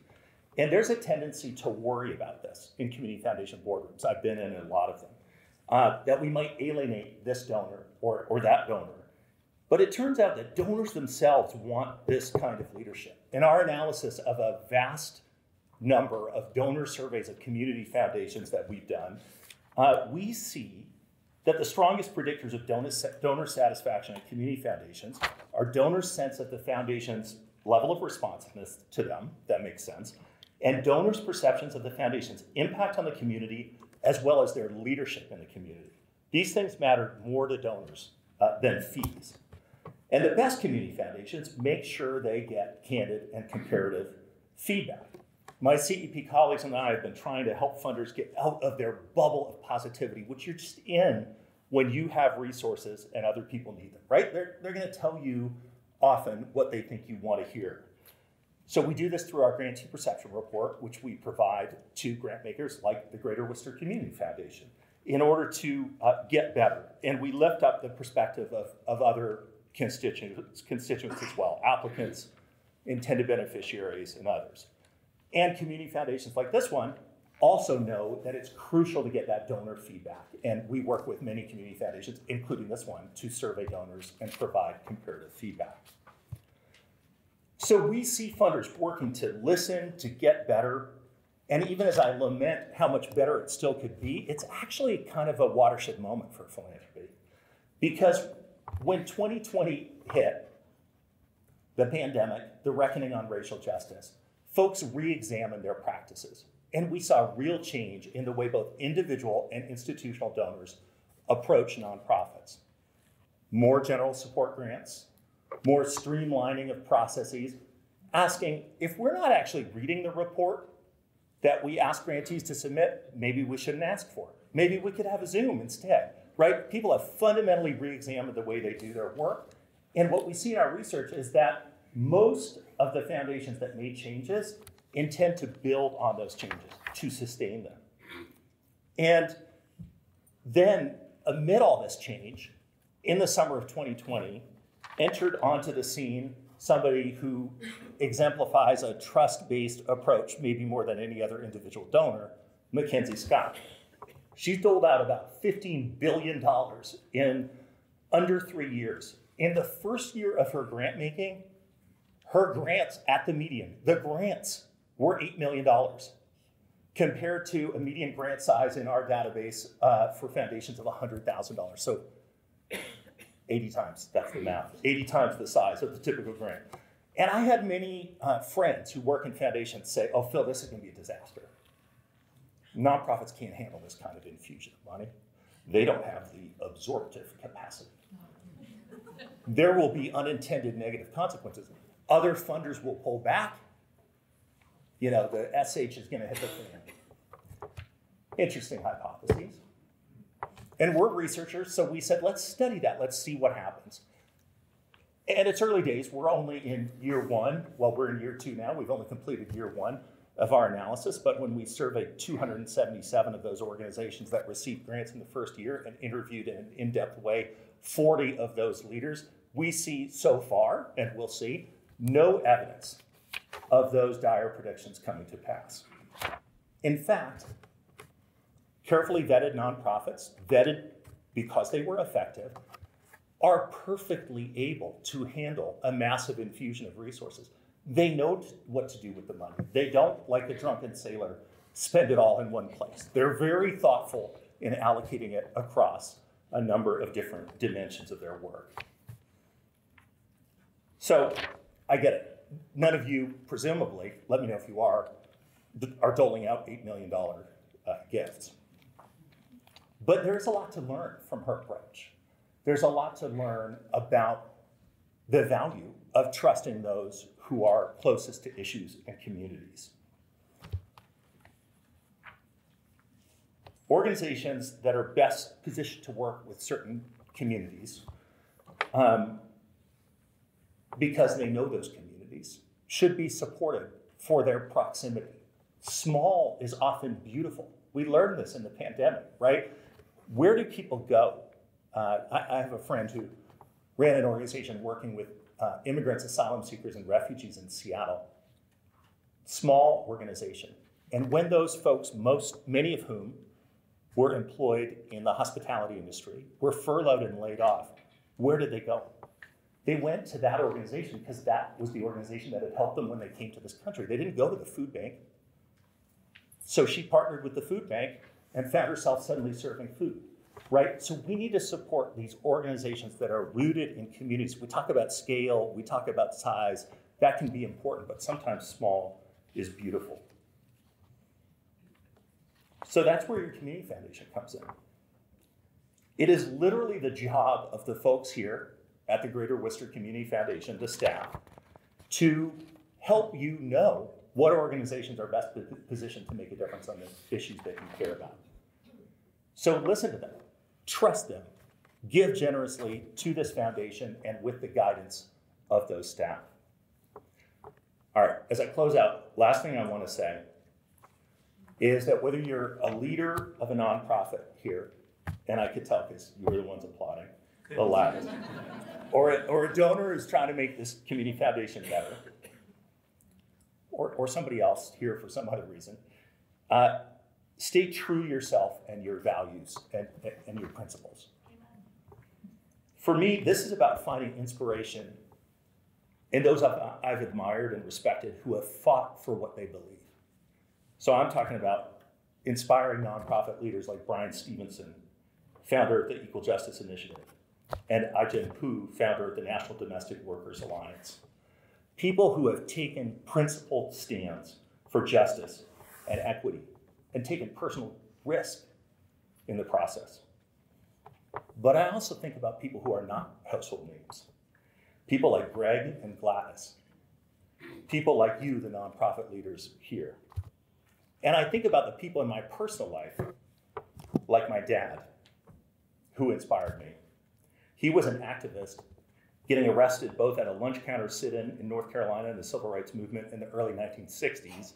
And there's a tendency to worry about this in community foundation boardrooms. I've been in a lot of them. That we might alienate this donor or that donor. But it turns out that donors themselves want this kind of leadership. In our analysis of a vast number of donor surveys of community foundations that we've done, we see that the strongest predictors of donor satisfaction in community foundations are donors' sense of the foundation's level of responsiveness to them, that makes sense, and donors' perceptions of the foundation's impact on the community, as well as their leadership in the community. These things matter more to donors than fees. And the best community foundations make sure they get candid and comparative feedback. My CEP colleagues and I have been trying to help funders get out of their bubble of positivity, which you're just in when you have resources and other people need them, right? They're going to tell you often what they think you want to hear. So we do this through our grantee perception report, which we provide to grant makers like the Greater Worcester Community Foundation in order to get better. And we lift up the perspective of other constituents as well, applicants, intended beneficiaries, and others. And community foundations like this one also know that it's crucial to get that donor feedback. And we work with many community foundations, including this one, to survey donors and provide comparative feedback. So we see funders working to listen, to get better, And even as I lament how much better it still could be, it's actually kind of a watershed moment for philanthropy. Because when 2020 hit, the pandemic, the reckoning on racial justice, folks re-examined their practices. And we saw real change in the way both individual and institutional donors approach nonprofits. More general support grants, more streamlining of processes, asking, if we're not actually reading the report that we ask grantees to submit, maybe we shouldn't ask for it. Maybe we could have a Zoom instead, right? People have fundamentally re-examined the way they do their work. And what we see in our research is that most of the foundations that made changes intend to build on those changes, to sustain them. And then, amid all this change, in the summer of 2020, entered onto the scene somebody who exemplifies a trust-based approach, maybe more than any other individual donor, Mackenzie Scott. She doled out about $15 billion in under 3 years. In the first year of her grant making, her grants at the median, the grants were $8 million, compared to a median grant size in our database for foundations of $100,000. So 80 times, that's the math, 80 times the size of the typical grant. And I had many friends who work in foundations say, oh, Phil, this is gonna be a disaster. Nonprofits can't handle this kind of infusion of money. They don't have the absorptive capacity. There will be unintended negative consequences. Other funders will pull back. You know, the SH is gonna hit the fan. Interesting hypotheses. And we're researchers, so we said, let's study that. Let's see what happens. And it's early days. We're only in year one. Well, we're in year two now. We've only completed year one of our analysis. But when we surveyed 277 of those organizations that received grants in the first year and interviewed in an in-depth way 40 of those leaders, we see so far, and we'll see, no evidence of those dire predictions coming to pass. In fact, carefully vetted nonprofits, vetted because they were effective, are perfectly able to handle a massive infusion of resources. They know what to do with the money. They don't, like a drunken sailor, spend it all in one place. They're very thoughtful in allocating it across a number of different dimensions of their work. So, I get it. None of you, presumably, let me know if you are doling out $8 million gifts. But there's a lot to learn from her approach. There's a lot to learn about the value of trusting those who are closest to issues and communities. Organizations that are best positioned to work with certain communities, because they know those communities, should be supported for their proximity. Small is often beautiful. We learned this in the pandemic, right? Where do people go? I have a friend who ran an organization working with immigrants, asylum seekers, and refugees in Seattle. Small organization. And when those folks, many of whom were employed in the hospitality industry, were furloughed and laid off, where did they go? They went to that organization because that was the organization that had helped them when they came to this country. They didn't go to the food bank. So she partnered with the food bank and found herself suddenly serving food, right? So we need to support these organizations that are rooted in communities. We talk about scale, we talk about size. That can be important, but sometimes small is beautiful. So that's where your community foundation comes in. It is literally the job of the folks here at the Greater Worcester Community Foundation, the staff, to help you know what organizations are best positioned to make a difference on the issues that you care about. So listen to them, trust them, give generously to this foundation and with the guidance of those staff. All right, as I close out, last thing I want to say is that whether you're a leader of a nonprofit here, and I could tell because you were the ones applauding the loudest, or a donor who's trying to make this community foundation better, or somebody else here for some other reason, stay true to yourself and your values and your principles. For me, this is about finding inspiration in those I've admired and respected who have fought for what they believe. So I'm talking about inspiring nonprofit leaders like Brian Stevenson, founder of the Equal Justice Initiative, and Ajahn Poo, founder of the National Domestic Workers Alliance. People who have taken principled stands for justice and equity and taken personal risk in the process. But I also think about people who are not household names. People like Greg and Gladys. People like you, the nonprofit leaders here. And I think about the people in my personal life, like my dad, who inspired me. He was an activist, getting arrested both at a lunch counter sit-in in North Carolina in the civil rights movement in the early 1960s,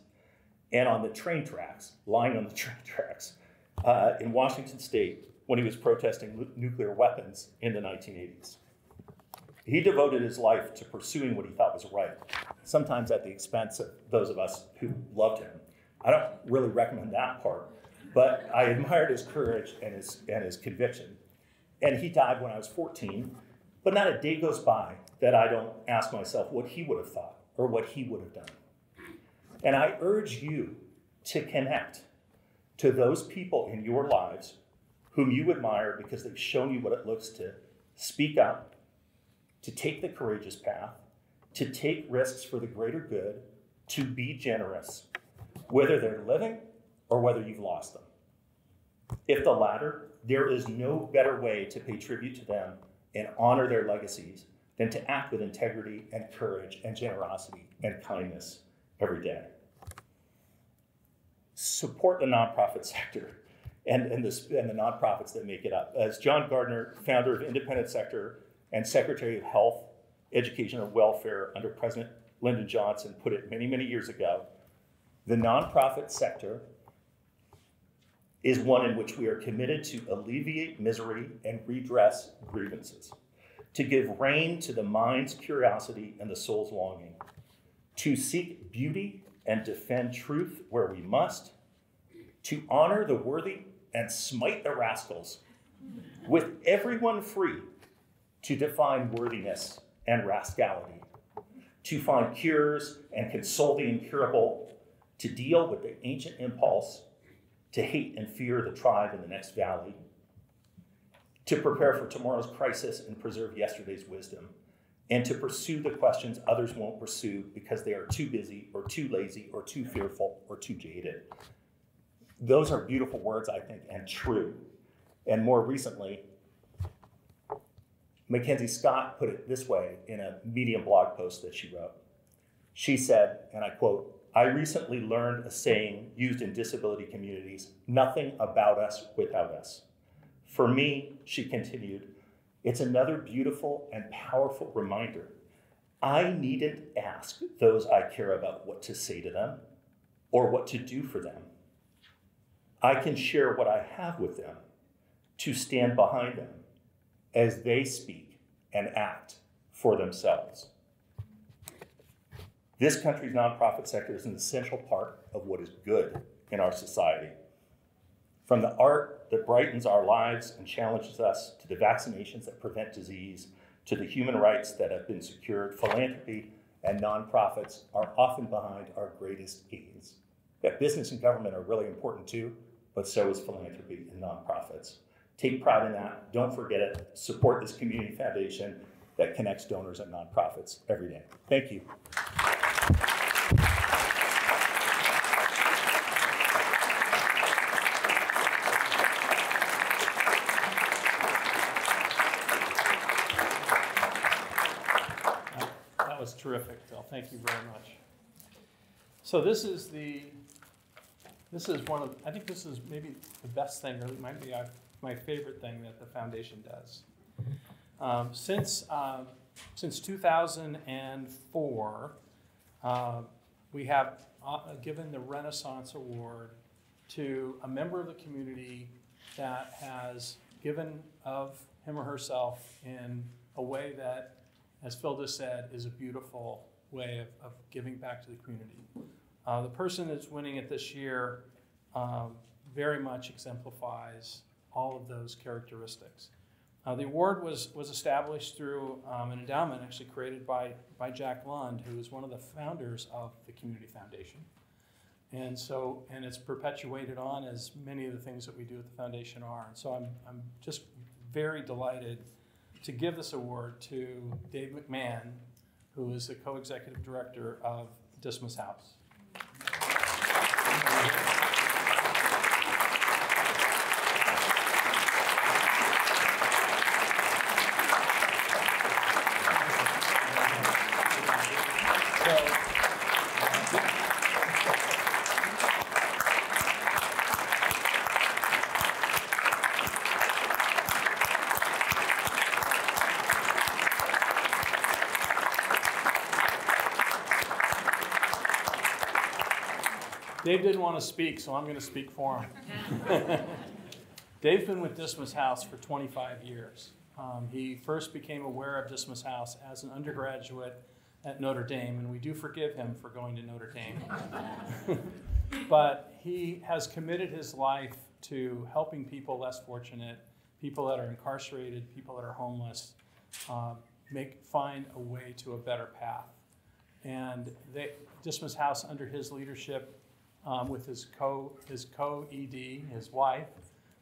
and on the train tracks, lying on the train tracks in Washington State when he was protesting nuclear weapons in the 1980s. He devoted his life to pursuing what he thought was right, sometimes at the expense of those of us who loved him. I don't really recommend that part, but I admired his courage and his conviction. And he died when I was 14, but not a day goes by that I don't ask myself what he would have thought or what he would have done. And I urge you to connect to those people in your lives whom you admire because they've shown you what it looks to speak up, to take the courageous path, to take risks for the greater good, to be generous, whether they're living or whether you've lost them. If the latter, there is no better way to pay tribute to them and honor their legacies than to act with integrity and courage and generosity and kindness every day. Support the nonprofit sector and the nonprofits that make it up. As John Gardner, founder of Independent Sector and Secretary of Health, Education, and Welfare under President Lyndon Johnson, put it many, many years ago, the nonprofit sector is one in which we are committed to alleviate misery and redress grievances, to give rein to the mind's curiosity and the soul's longing, to seek beauty and defend truth where we must, to honor the worthy and smite the rascals, with everyone free to define worthiness and rascality, to find cures and console the incurable, to deal with the ancient impulse to hate and fear the tribe in the next valley, to prepare for tomorrow's crisis and preserve yesterday's wisdom, and to pursue the questions others won't pursue because they are too busy or too lazy or too fearful or too jaded. Those are beautiful words, I think, and true. And more recently, Mackenzie Scott put it this way in a Medium blog post that she wrote. She said, and I quote, "I recently learned a saying used in disability communities, nothing about us without us. For me," she continued, "it's another beautiful and powerful reminder. I needn't ask those I care about what to say to them or what to do for them. I can share what I have with them to stand behind them as they speak and act for themselves." This country's nonprofit sector is an essential part of what is good in our society. From the art that brightens our lives and challenges us, to the vaccinations that prevent disease, to the human rights that have been secured, philanthropy and nonprofits are often behind our greatest gains. That business and government are really important too, but so is philanthropy and nonprofits. Take pride in that. Don't forget it. Support this community foundation that connects donors and nonprofits every day. Thank you. That was terrific, Phil. Thank you very much. So this is one of, I think this is maybe the best thing, or it might be my favorite thing that the foundation does. Since 2004, we have given the Renaissance Award to a member of the community that has given of him or herself in a way that, as Phil just said, is a beautiful way of giving back to the community. The person that's winning it this year very much exemplifies all of those characteristics. The award was established through an endowment actually created by Jack Lund, who is one of the founders of the Community Foundation. And so, and it's perpetuated on as many of the things that we do at the foundation are. And so I'm just very delighted to give this award to Dave McMahon, who is the co-executive director of Dismas House. Dave didn't want to speak, so I'm going to speak for him. Dave's been with Dismas House for 25 years. He first became aware of Dismas House as an undergraduate at Notre Dame, and we do forgive him for going to Notre Dame. But he has committed his life to helping people less fortunate, people that are incarcerated, people that are homeless, find a way to a better path. And Dismas House, under his leadership, with his co-ED, his wife,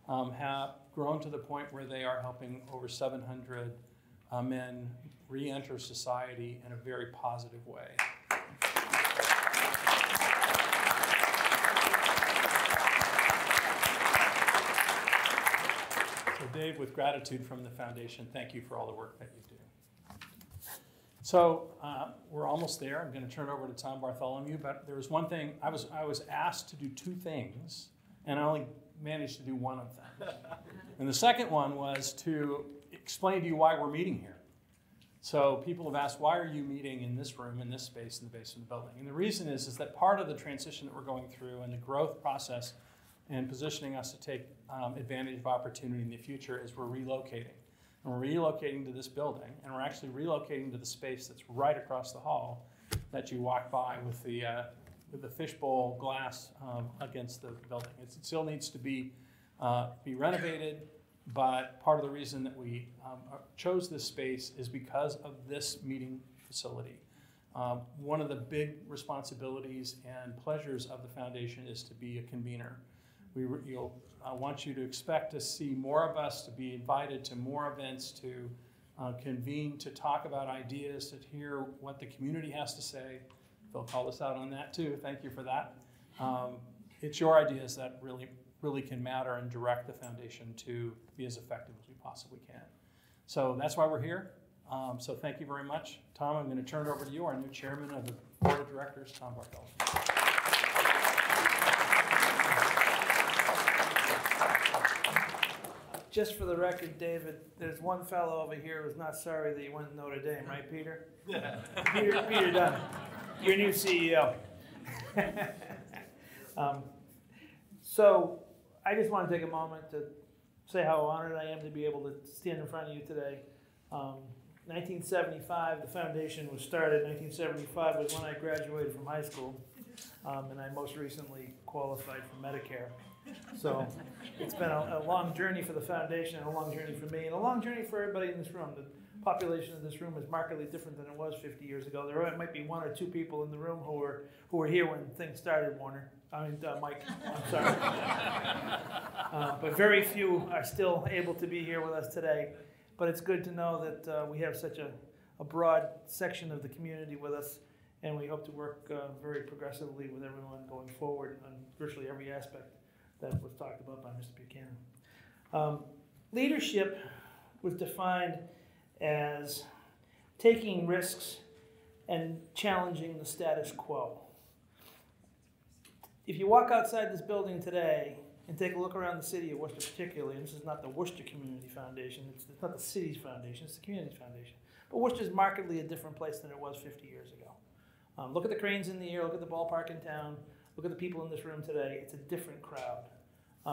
have grown to the point where they are helping over 700 men re-enter society in a very positive way. So Dave, with gratitude from the foundation, thank you for all the work that you do. So we're almost there. I'm going to turn it over to Tom Bartholomew, but there was one thing. I was asked to do two things, and I only managed to do one of them. And the second one was to explain to you why we're meeting here. So people have asked, why are you meeting in this room, in this space, in the basement of the building? And the reason is that part of the transition that we're going through and the growth process and positioning us to take advantage of opportunity in the future is we're relocating. And we're relocating to this building, and we're actually relocating to the space that's right across the hall that you walk by with the fishbowl glass against the building. It still needs to be renovated, but part of the reason that we chose this space is because of this meeting facility. One of the big responsibilities and pleasures of the foundation is to be a convener. I want you to expect to see more of us, to be invited to more events, to convene, to talk about ideas, to hear what the community has to say. They'll call us out on that too. Thank you for that. It's your ideas that really can matter and direct the foundation to be as effective as we possibly can. So that's why we're here. So thank you very much. Tom, I'm going to turn it over to you, our new chairman of the board of directors, Tom Bartholomew. Just for the record, David, there's one fellow over here who's not sorry that you went to Notre Dame, right, Peter? Yeah. Peter Dunn, your new CEO. So I just want to take a moment to say how honored I am to be able to stand in front of you today. 1975, the foundation was started. 1975 was when I graduated from high school, and I most recently qualified for Medicare. So it's been a long journey for the foundation, and a long journey for me, and a long journey for everybody in this room. The population of this room is markedly different than it was 50 years ago. There might be one or two people in the room who were here when things started, Mike, I'm sorry. But very few are still able to be here with us today. But it's good to know that we have such a broad section of the community with us, and we hope to work very progressively with everyone going forward on virtually every aspect that was talked about by Mr. Buchanan. Leadership was defined as taking risks and challenging the status quo. If you walk outside this building today and take a look around the city of Worcester particularly, and this is not the Worcester Community Foundation, it's not the city's foundation, it's the community's foundation. But Worcester is markedly a different place than it was 50 years ago. Look at the cranes in the air, look at the ballpark in town, look at the people in this room today. It's a different crowd.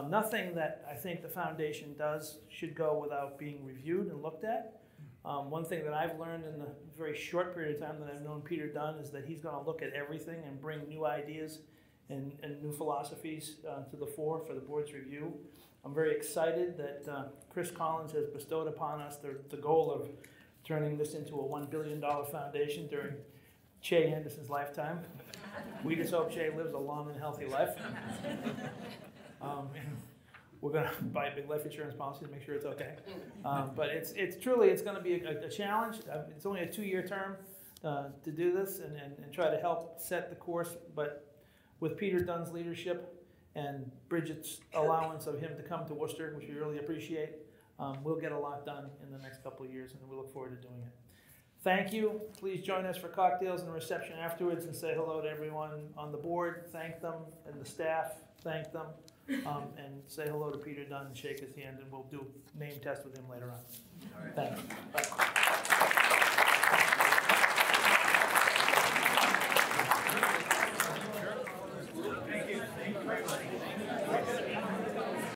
Nothing that I think the foundation does should go without being reviewed and looked at. One thing that I've learned in the very short period of time that I've known Peter Dunn is that he's going to look at everything and bring new ideas and new philosophies to the fore for the board's review. I'm very excited that Chris Collins has bestowed upon us the goal of turning this into a $1 billion foundation during Che Anderson's lifetime. We just hope Che lives a long and healthy life. And we're going to buy a big life insurance policy to make sure it's okay. But it's truly going to be a challenge. It's only a 2-year term to do this and try to help set the course. But with Peter Dunn's leadership and Bridget's allowance of him to come to Worcester, which we really appreciate, we'll get a lot done in the next couple of years, and we look forward to doing it. Thank you. Please join us for cocktails and a reception afterwards and say hello to everyone on the board. Thank them, and the staff, thank them. And say hello to Peter Dunn and shake his hand, and we'll do name test with him later on. Thanks.